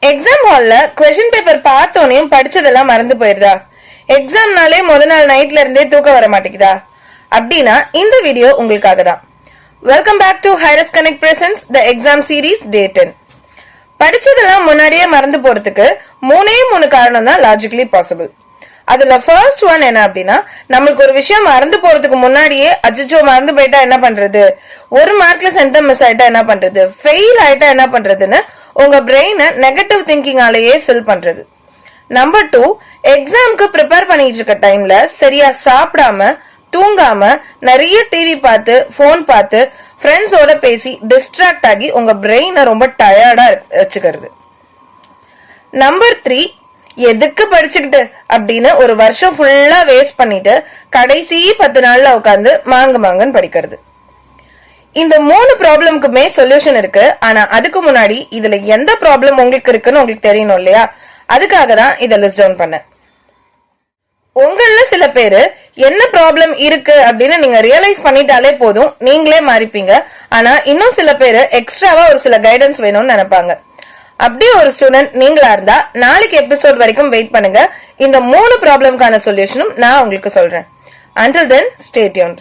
Exam ஹால்ல question paper பார்த்தோனையும் படிச்சதெல்லாம் மறந்து போயிருதா? எக்ஸாம்னாலே முத நாள் நைட்ல இருந்தே தூக்கம் வர மாட்டேங்குதா? அப்படின்னா இந்த வீடியோ உங்களுக்காக தான். Welcome back to hires connect presents the exam series day 10. படிச்சதெல்லாம் முன்னாடியே மறந்து போறதுக்கு மூணு காரணம் தான் லாஜிக்கலி பாசிபிள். அதுல ஃபர்ஸ்ட் ஒன் என்ன அப்படின்னா, நம்மளுக்கு ஒரு விஷயம் மறந்து போறதுக்கு முன்னாடியே அச்சோ மறந்து போயிட்டா என்ன பண்றது, ஒரு மார்க்ல சென்டம் மிஸ் ஆயிட்டா என்ன பண்றது, ஃபெயில் ஆயிட்டா என்ன பண்றதுன்னு உங்க பிரெயினை நெகட்டிவ் திங்கிங்காலேயே ஃபில் பண்றது. நம்பர் 2, எக்ஸாம்க்கு ப்ரிப்பேர் பண்ணிட்டு இருக்க டைம்ல சரியா சாப்பிடாம தூங்காம நிறைய டிவி பார்த்து போன் பார்த்து ஃப்ரெண்ட்ஸோட பேசி டிஸ்ட்ராக்ட் ஆகி உங்க பிரெயினை ரொம்ப டயர்டா வச்சுக்கிறது. நம்பர் 3, எதுக்கு படிச்சுக்கிட்டு அப்படின்னு ஒரு வருஷம் ஃபுல்லா வேஸ்ட் பண்ணிட்டு கடைசி 10 நாள்ல உட்காந்து மாங்குன்னு படிக்கிறது. இந்த 3 ப்ராப்ளம்க்குமே சொல்யூஷன் இருக்கு. ஆனா அதுக்கு முன்னாடி இதுல எந்த ப்ராப்ளம் உங்களுக்கு இருக்குன்னு உங்களுக்கு தெரியணும் இல்லையா? அதுக்காக தான் இதை லிஸ்ட் டவுன் பண்ணேன். உங்கள சில பேரு என்ன ப்ராப்ளம் இருக்கு அப்படின்னு நீங்க ரியலைஸ் பண்ணிட்டாலே போதும், நீங்களே மாறிப்பீங்க. ஆனா இன்னும் சில பேரு எக்ஸ்ட்ராவா ஒரு சில கைடன்ஸ் வேணும்னு நினைப்பாங்க. அப்படியே ஒரு ஸ்டூடெண்ட் நீங்களா இருந்தா நாளைக்கு எபிசோட் வரைக்கும் வெயிட் பண்ணுங்க. இந்த 3 ப்ராப்ளம்கான சொல்யூஷனும் நான் உங்களுக்கு சொல்றேன். Until then, stay tuned.